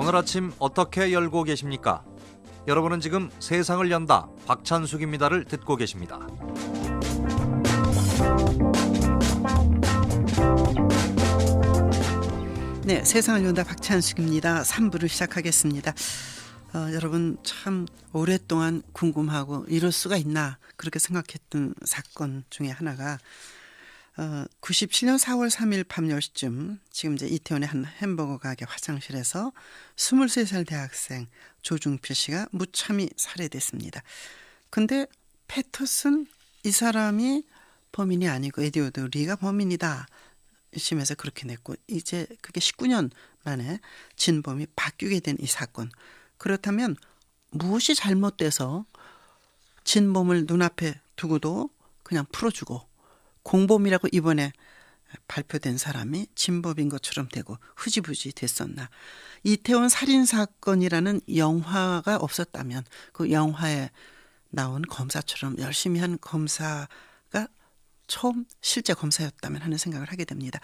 오늘 아침 어떻게 열고 계십니까? 여러분은 지금 세상을 연다 박찬숙입니다를 듣고 계십니다. 네, 세상을 연다 박찬숙입니다. 3부를 시작하겠습니다. 여러분 참 오랫동안 궁금하고 이럴 수가 있나 그렇게 생각했던 사건 중에 하나가 97년 4월 3일 밤 10시쯤 지금 이제 이태원의 한 햄버거 가게 화장실에서 23살 대학생 조중필 씨가 무참히 살해됐습니다. 근데 패터슨 이 사람이 범인이 아니고 에드워드 리가 범인이다. 1심에서 그렇게 냈고 이제 그게 19년 만에 진범이 바뀌게 된 이 사건. 그렇다면 무엇이 잘못돼서 진범을 눈앞에 두고도 그냥 풀어주고 공범이라고 이번에 발표된 사람이 진범인 것처럼 되고 흐지부지 됐었나. 이태원 살인사건이라는 영화가 없었다면 그 영화에 나온 검사처럼 열심히 한 검사가 처음 실제 검사였다면 하는 생각을 하게 됩니다.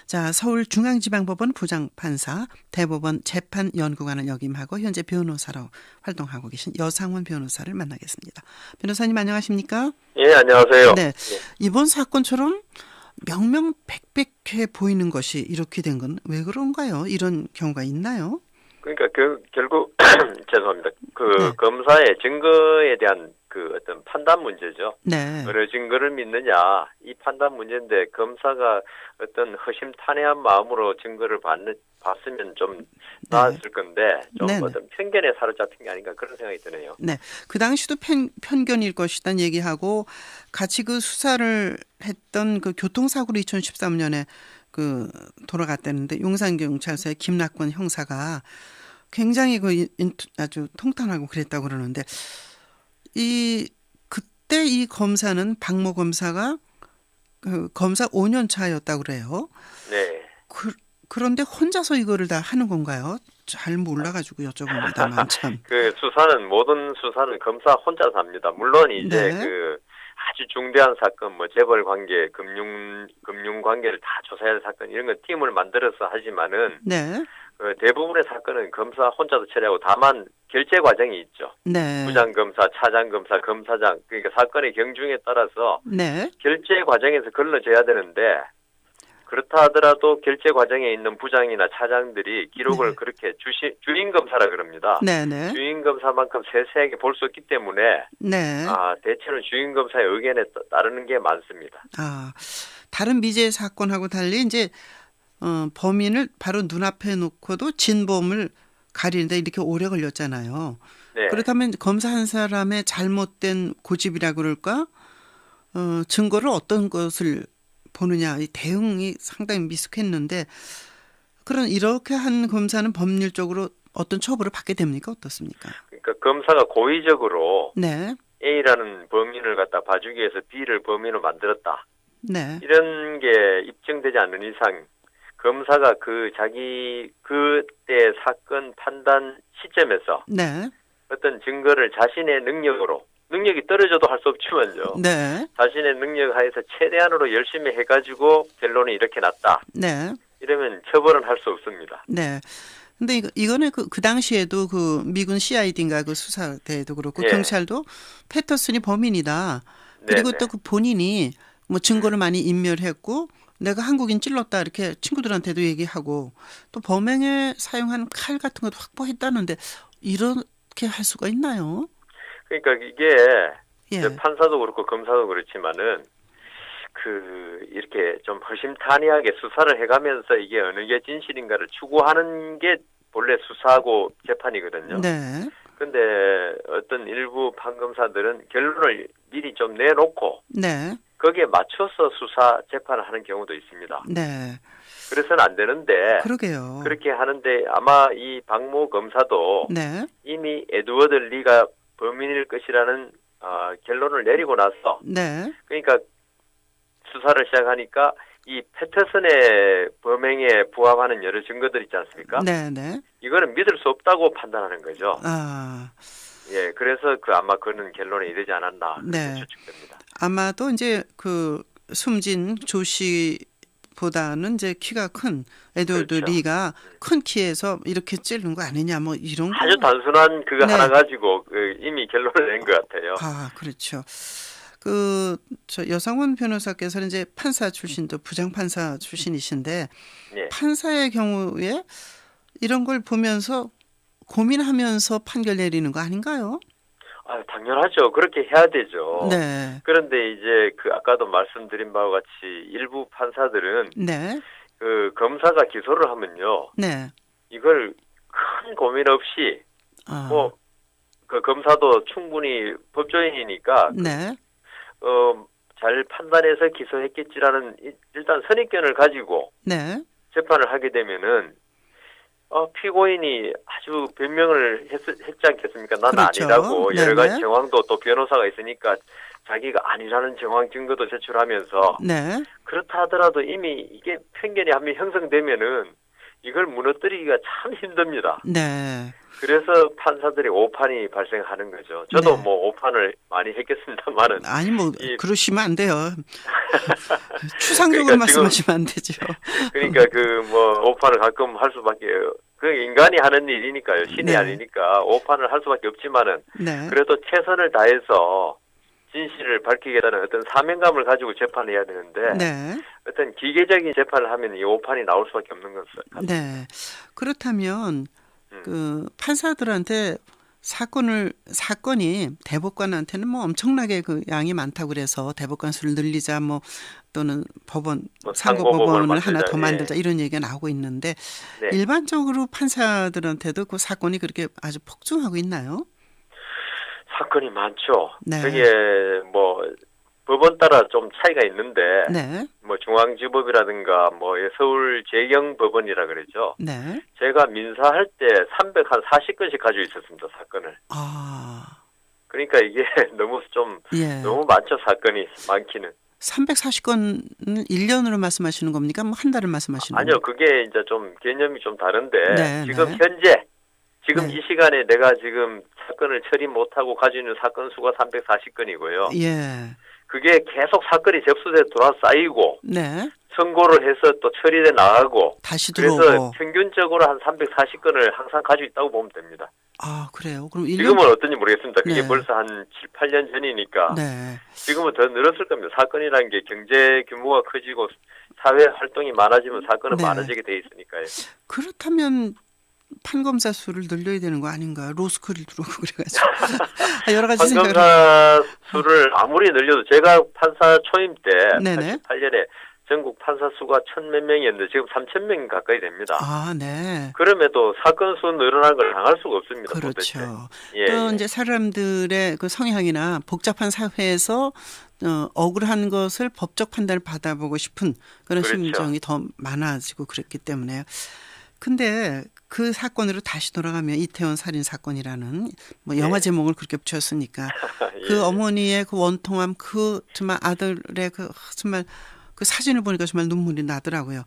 자, 서울중앙지방법원 부장판사, 대법원 재판연구관을 역임하고 현재 변호사로 활동하고 계신 여상원 변호사를 만나겠습니다. 변호사님 안녕하십니까? 예, 안녕하세요. 네, 이번 사건처럼 명명백백해 보이는 것이 이렇게 된 건 왜 그런가요? 이런 경우가 있나요? 그러니까 결국 죄송합니다. 검사의 증거에 대한 어떤 판단 문제죠. 네. 어느 증거를 믿느냐 이 판단 문제인데 검사가 어떤 허심탄회한 마음으로 증거를 봤으면 좀 나았을 건데 좀 어떤 편견에 사로잡힌 게 아닌가 그런 생각이 드네요. 네, 그 당시도 편견일 것이란 얘기하고 같이 그 수사를 했던 그 교통사고로 2013년에 돌아갔다는데 용산경찰서의 김낙권 형사가 굉장히 아주 통탄하고 그랬다고 그러는데 그때 이 검사는 박모 검사가 검사 5년 차였다고 그래요. 네. 그런데 혼자서 이거를 다 하는 건가요? 잘 몰라가지고 여쭤봅니다만 참. 모든 수사는 검사 혼자서 합니다. 물론 이제 아주 중대한 사건, 재벌 관계, 금융 관계를 다 조사해야 할 사건 이런 건 팀을 만들어서 하지만은 대부분의 사건은 검사 혼자서 처리하고 다만 결재 과정이 있죠. 네. 부장검사, 차장검사, 검사장 그러니까 사건의 경중에 따라서 결재 과정에서 걸러져야 되는데 그렇다 하더라도 결재 과정에 있는 부장이나 차장들이 기록을 그렇게 주인 검사라 그럽니다. 주인 검사만큼 세세하게 볼 수 없기 때문에 대체로 주인 검사의 의견에 따르는 게 많습니다. 다른 미제 사건하고 달리 이제 범인을 바로 눈앞에 놓고도 진범을 가리는데 이렇게 오래 걸렸잖아요. 네. 그렇다면 검사 한 사람의 잘못된 고집이라 그럴까? 증거를 어떤 것을 보느냐, 이 대응이 상당히 미숙했는데 이렇게 한 검사는 법률적으로 어떤 처벌을 받게 됩니까? 어떻습니까? 그러니까 검사가 고의적으로 A라는 범인을 갖다 봐주기 위해서 B를 범인으로 만들었다. 이런 게 입증되지 않는 이상 검사가 자기 그때 사건 판단 시점에서 어떤 증거를 자신의 능력이 떨어져도 할 수 없지만요. 자신의 능력 하에서 최대한으로 열심히 해가지고 결론이 이렇게 났다. 이러면 처벌은 할 수 없습니다. 근데 이거는 그 당시에도 미군 CID인가 수사대도 그렇고 경찰도 패터슨이 범인이다. 그리고 또 본인이 증거를 많이 인멸했고 내가 한국인 찔렀다 이렇게 친구들한테도 얘기하고 또 범행에 사용한 칼 같은 것도 확보했다는데 이렇게 할 수가 있나요? 그러니까 이게 판사도 그렇고 검사도 그렇지만은 이렇게 좀 허심탄회하게 수사를 해가면서 이게 어느 게 진실인가를 추구하는 게 본래 수사하고 재판이거든요. 근데 어떤 일부 판검사들은 결론을 미리 좀 내놓고 거기에 맞춰서 수사 재판을 하는 경우도 있습니다. 그래서는 안 되는데 그러게요. 그렇게 하는데 아마 이 박모 검사도 이미 에드워드 리가 범인일 것이라는 결론을 내리고 나서 그러니까 수사를 시작하니까 이 패터슨의 범행에 부합하는 여러 증거들 있지 않습니까? 이거는 믿을 수 없다고 판단하는 거죠. 그래서 아마 그는 결론에 이르지 않았나 그렇게 추측됩니다. 아마도 이제 숨진 조 씨 보다는 이제 키가 큰 에드워드 그렇죠. 리가 큰 키에서 이렇게 찌른 거 아니냐 뭐 이런 거. 아주 단순한 그거 네. 하나 가지고 이미 결론을 낸 것 같아요. 아, 그렇죠. 저 여상원 변호사께서는 이제 판사 출신도 부장판사 출신이신데 예. 판사의 경우에 이런 걸 보면서 고민하면서 판결 내리는 거 아닌가요? 아, 당연하죠. 그렇게 해야 되죠. 네. 그런데 이제 아까도 말씀드린 바와 같이 일부 판사들은 네. 검사가 기소를 하면요. 네. 이걸 큰 고민 없이 아, 그 검사도 충분히 법조인이니까 네. 잘 판단해서 기소했겠지라는 일단 선입견을 가지고 네. 재판을 하게 되면은 피고인이 아주 변명을 했지 않겠습니까? 난 그렇죠. 아니라고 네네. 여러 가지 정황도 또 변호사가 있으니까 자기가 아니라는 정황 증거도 제출하면서 네. 그렇다 하더라도 이미 이게 편견이 한 번 형성되면은 이걸 무너뜨리기가 참 힘듭니다. 네. 그래서 판사들이 오판이 발생하는 거죠. 저도 네. 뭐 오판을 많이 했겠습니다만은 아니 뭐 그러시면 안 돼요. 그러니까 추상적으로 말씀하시면 안 되죠. 그러니까 오판을 가끔 할 수밖에 인간이 하는 일이니까요. 신이 네. 아니니까 오판을 할 수밖에 없지만은 네. 그래도 최선을 다해서 진실을 밝히겠다는 어떤 사명감을 가지고 재판을 해야 되는데 네. 어떤 기계적인 재판을 하면 이 오판이 나올 수밖에 없는 것을. 네. 그렇다면 판사들한테 사건이 대법관한테는 뭐 엄청나게 양이 많다고 그래서 대법관 수를 늘리자 뭐 또는 상고법원을 하나 더 만들자 이런 얘기가 나오고 있는데 네. 일반적으로 판사들한테도 그 사건이 그렇게 아주 폭증하고 있나요? 사건이 많죠. 네. 그게 법원 따라 좀 차이가 있는데 네. 중앙지법이라든가 서울재경법원이라 그러죠. 네. 제가 민사할 때 340건씩 가지고 있었습니다. 사건을. 아. 그러니까 이게 예. 너무 많죠. 사건이 많기는. 340건을 1년으로 말씀하시는 겁니까? 뭐 한 달을 말씀하시는 아니요. 겁니까? 그게 이제 좀 개념이 좀 다른데 네, 지금 네. 현재 지금 네. 이 시간에 내가 지금 사건을 처리 못하고 가지고 있는 사건 수가 340건이고요. 예. 그게 계속 사건이 접수돼 돌아싸이고 네. 선고를 해서 또 처리돼 나가고 다시 그래서 들어오고. 평균적으로 한 340건을 항상 가지고 있다고 보면 됩니다. 아, 그래요? 그럼 1년? 지금은 어떤지 모르겠습니다. 그게 네. 벌써 한 7, 8년 전이니까 네. 지금은 더 늘었을 겁니다. 사건이라는 게 경제 규모가 커지고 사회 활동이 많아지면 사건은 네. 많아지게 돼 있으니까요. 그렇다면 판검사 수를 늘려야 되는 거 아닌가? 로스쿨을 들어오고 그래가지고 여러 가지 생각을. 판검사 수를 아무리 늘려도 제가 판사 초임 때 네네. 88년에 전국 판사 수가 1,000몇 명이었는데 지금 3,000명 가까이 됩니다. 아, 네. 그럼에도 사건 수 늘어난 걸 당할 수가 없습니다. 그렇죠. 예, 또 예. 이제 사람들의 그 성향이나 복잡한 사회에서 억울한 것을 법적 판단을 받아보고 싶은 그런 그렇죠. 심정이 더 많아지고 그랬기 때문에. 근데 그 사건으로 다시 돌아가면 이태원 살인 사건이라는 영화 제목을 그렇게 붙였으니까 예, 그 예. 어머니의 그 원통함, 정말 아들의 정말 그 사진을 보니까 정말 눈물이 나더라고요.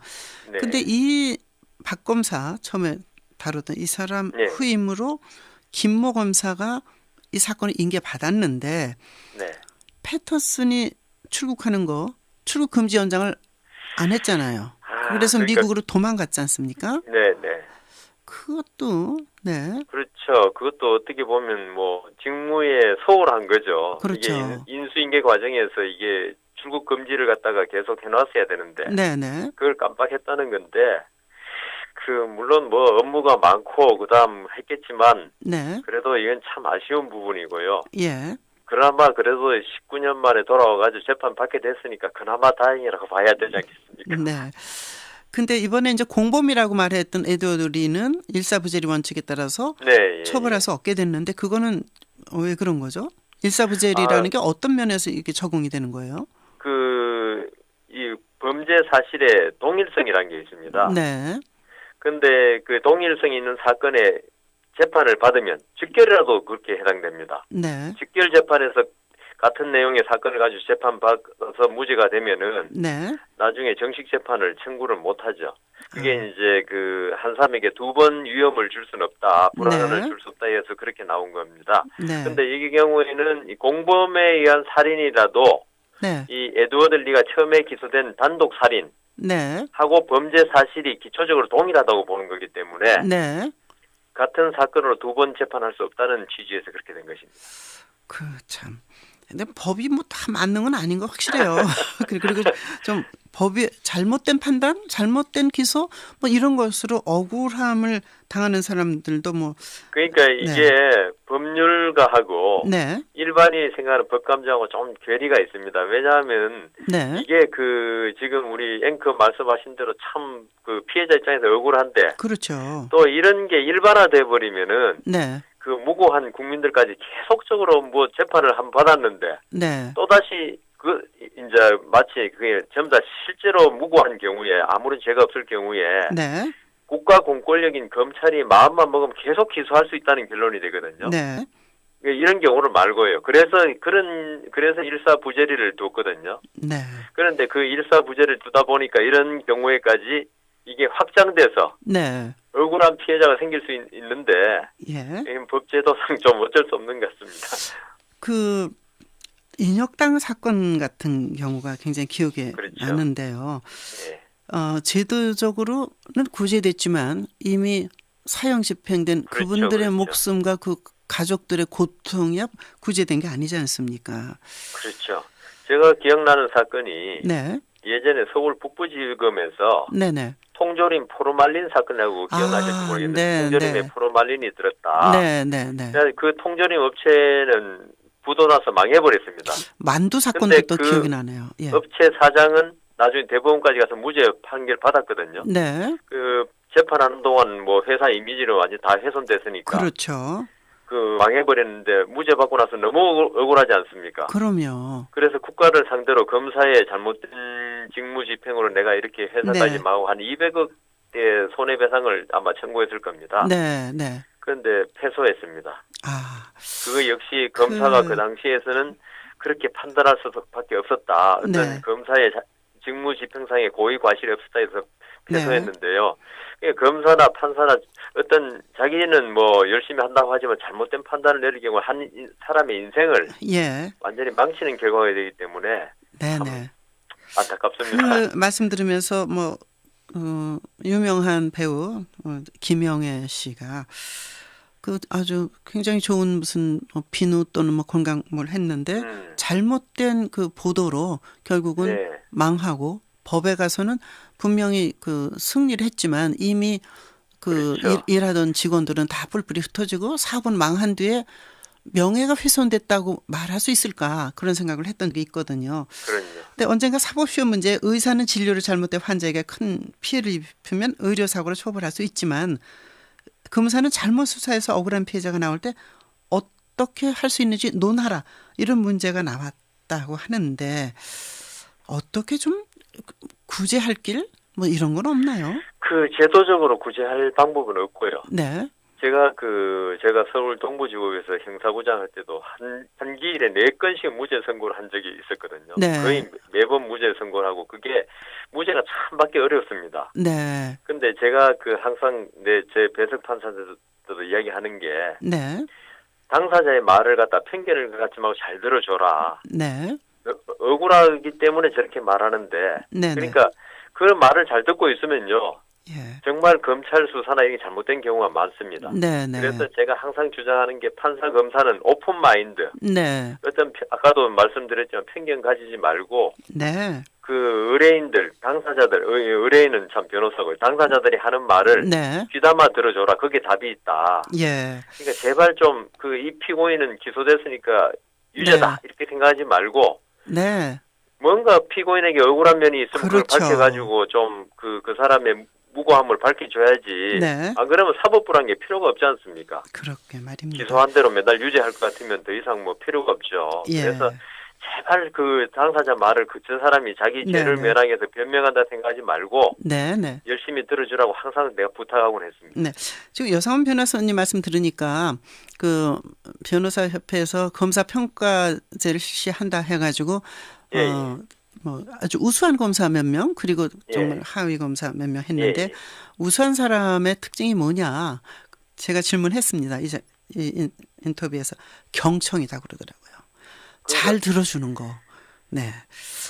네. 근데 이 박 검사 처음에 다뤘던 이 사람 네. 후임으로 김모 검사가 이 사건을 인계받았는데 네. 패터슨이 출국 금지 연장을 안 했잖아요. 그래서 그러니까, 미국으로 도망갔지 않습니까? 네, 네. 그것도 네. 그렇죠. 그것도 어떻게 보면 직무에 소홀한 거죠. 그렇죠. 이게 인수인계 과정에서 이게 출국 금지를 갖다가 계속 해놨어야 되는데 네네. 그걸 깜빡했다는 건데 물론 업무가 많고 그다음 했겠지만 네. 그래도 이건 참 아쉬운 부분이고요. 예. 그나마 그래도 19년 만에 돌아와가지고 재판 받게 됐으니까 그나마 다행이라고 봐야 되지 않겠습니까? 네. 근데 이번에 이제 공범이라고 말했던 에드워드 리는 일사부재리 원칙에 따라서 네, 예, 처벌할 수 없게 됐는데 그거는 왜 그런 거죠? 일사부재리라는 게 어떤 면에서 이게 적용이 되는 거예요? 이 범죄 사실의 동일성이라는 게 있습니다. 네. 근데 그 동일성이 있는 사건에 재판을 받으면 직결이라도 그렇게 해당됩니다. 네. 직결 재판에서 같은 내용의 사건을 가지고 재판받아서 무죄가 되면은 네. 나중에 정식 재판을 청구를 못 하죠. 그게 이제 한 사람에게 두 번 위험을 줄 수는 없다, 불안을 네. 줄 수 없다 해서 그렇게 나온 겁니다. 네. 근데 이 경우에는 이 공범에 의한 살인이라도 네. 이 에드워드 리가 처음에 기소된 단독 살인 네. 하고 범죄 사실이 기초적으로 동일하다고 보는 거기 때문에 네. 같은 사건으로 두 번 재판할 수 없다는 취지에서 그렇게 된 것입니다. 그 참. 근데 법이 뭐 다 맞는 건 아닌 거 확실해요. 그리고 좀 법이 잘못된 판단, 잘못된 기소 뭐 이런 것으로 억울함을 당하는 사람들도 뭐 그러니까 이게 법률가하고 네. 일반인이 생각하는 법감정하고 좀 괴리가 있습니다. 왜냐하면 네. 이게 그 지금 우리 앵커 말씀하신 대로 참 그 피해자 입장에서 억울한데 그렇죠. 또 이런 게 일반화돼 버리면은 네. 그 무고한 국민들까지 계속적으로 뭐 재판을 한 받았는데 네. 또다시 그 이제 마치 그게 전부 다 실제로 무고한 경우에 아무런 죄가 없을 경우에 네. 국가 공권력인 검찰이 마음만 먹으면 계속 기소할 수 있다는 결론이 되거든요. 네. 이런 경우를 말고요. 그래서 일사부재리를 뒀거든요. 네. 그런데 그 일사부재를 두다 보니까 이런 경우에까지 이게 확장돼서 네. 억울한 피해자가 생길 수 있는데 예. 법제도상 좀 어쩔 수 없는 것 같습니다. 그 인혁당 사건 같은 경우가 굉장히 기억에 그렇죠. 나는데요. 네. 제도적으로는 구제됐지만 이미 사형 집행된 그렇죠, 그분들의 그렇죠. 목숨과 그 가족들의 고통이 구제된 게 아니지 않습니까? 그렇죠. 제가 기억나는 사건이 네. 예전에 서울 북부지검에서 네네. 통조림 포르말린 사건이라고 기억나실지 모르겠는데 네, 통조림에 네. 포르말린이 들었다. 네네네. 그 통조림 업체는 부도나서 망해버렸습니다. 만두 사건도 근데 또 그 기억이 나네요. 예. 업체 사장은 나중에 대법원까지 가서 무죄 판결 받았거든요. 네. 그 재판하는 동안 뭐 회사 이미지를 완전 히 다 훼손됐으니까 그렇죠. 그 망해버렸는데 무죄 받고 나서 너무 억울하지 않습니까? 그럼요. 그래서 국가를 상대로 검사의 잘못된 직무집행으로 내가 이렇게 회사까지 네. 망하고 한 200억의 손해배상을 아마 청구했을 겁니다. 네, 네. 그런데 패소했습니다. 아, 그거 역시 검사가 그 당시에서는 그렇게 판단할 수밖에 없었다. 어떤 네. 검사의 직무집행상의 고의 과실이 없었다 해서 네. 패소했는데요. 검사나 판사나 어떤 자기는 뭐 열심히 한다고 하지만 잘못된 판단을 내릴 경우 한 사람의 인생을 예. 완전히 망치는 결과가 되기 때문에 네네. 안타깝습니다. 그 말씀 들으면서 뭐 유명한 배우 김영애 씨가 그 아주 굉장히 좋은 무슨 비누 또는 뭐 건강을 했는데 잘못된 그 보도로 결국은 네. 망하고 법에 가서는 분명히 그 승리를 했지만 이미 그 그렇죠. 일하던 직원들은 다 뿔뿔이 흩어지고 사고는 망한 뒤에 명예가 훼손됐다고 말할 수 있을까 그런 생각을 했던 게 있거든요. 그럼요. 근데 언젠가 사법시험 문제 의사는 진료를 잘못해 환자에게 큰 피해를 입히면 의료사고로 처벌할 수 있지만 검사는 잘못 수사해서 억울한 피해자가 나올 때 어떻게 할 수 있는지 논하라 이런 문제가 나왔다고 하는데 어떻게 좀 구제할 길 뭐 이런 건 없나요? 그 제도적으로 구제할 방법은 없고요. 네. 제가 서울 동부지법에서 형사부장 할 때도 한 기일에 4건씩 무죄 선고를 한 적이 있었거든요. 네. 거의 매번 무죄 선고를 하고 그게 무죄가 참 받기 어렵습니다. 네. 근데 제가 그 항상 제 배석 판사들도 이야기하는 게 네. 당사자의 말을 갖다 편견을 갖지 말고 잘 들어줘라. 네. 억울하기 때문에 저렇게 말하는데 네. 그러니까 그 말을 잘 듣고 있으면요. 예. 정말 검찰 수사나 이게 잘못된 경우가 많습니다. 네. 네. 그래서 제가 항상 주장하는 게 판사 검사는 오픈 마인드. 네. 어떤 아까도 말씀드렸지만 편견 가지지 말고 네. 그 의뢰인들, 당사자들, 의뢰인은 참 변호사고 당사자들이 하는 말을 네. 귀담아 들어줘라. 그게 답이 있다. 예. 그러니까 제발 좀 그 이 피고인은 기소됐으니까 유죄다 네. 이렇게 생각하지 말고 네. 뭔가 피고인에게 억울한 면이 있으면 그걸 그렇죠. 밝혀가지고 좀 그 사람의 무고함을 밝혀줘야지. 네. 안 그러면 사법부란 게 필요가 없지 않습니까? 그렇게 말입니다. 기소한 대로 매달 유죄할 것 같으면 더 이상 뭐 필요가 없죠. 예. 그래서 제발 그 당사자 말을 저 사람이 자기 죄를 네네. 면하기 위해서 변명한다 생각하지 말고 네. 네. 열심히 들어주라고 항상 내가 부탁하곤 했습니다. 네. 지금 여상원 변호사님 말씀 들으니까 그 변호사 협회에서 검사 평가제를 실시한다 해가지고 예, 뭐 아주 우수한 검사 몇 명 그리고 정말 예. 하위 검사 몇 명 했는데 예. 우수한 사람의 특징이 뭐냐 제가 질문했습니다. 이제 이 인터뷰에서 경청이다 그러더라고요. 잘 들어주는 거. 네.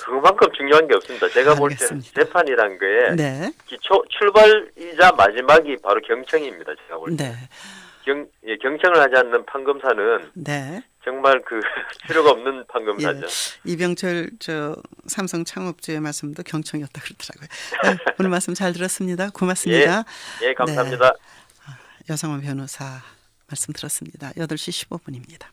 그만큼 중요한 게 없습니다. 제가 볼 때는 알겠습니다. 재판이란 거에 네. 기초 출발이자 마지막이 바로 경청입니다. 제가 볼 때. 네. 경청을 하지 않는 판검사는 네. 정말 그 필요가 없는 판검사죠. 예. 이병철 삼성 창업주의 말씀도 경청이었다 그러더라고요. 네, 오늘 말씀 잘 들었습니다. 고맙습니다. 예, 감사합니다. 네. 여성원 변호사 말씀 들었습니다. 8시 15분입니다.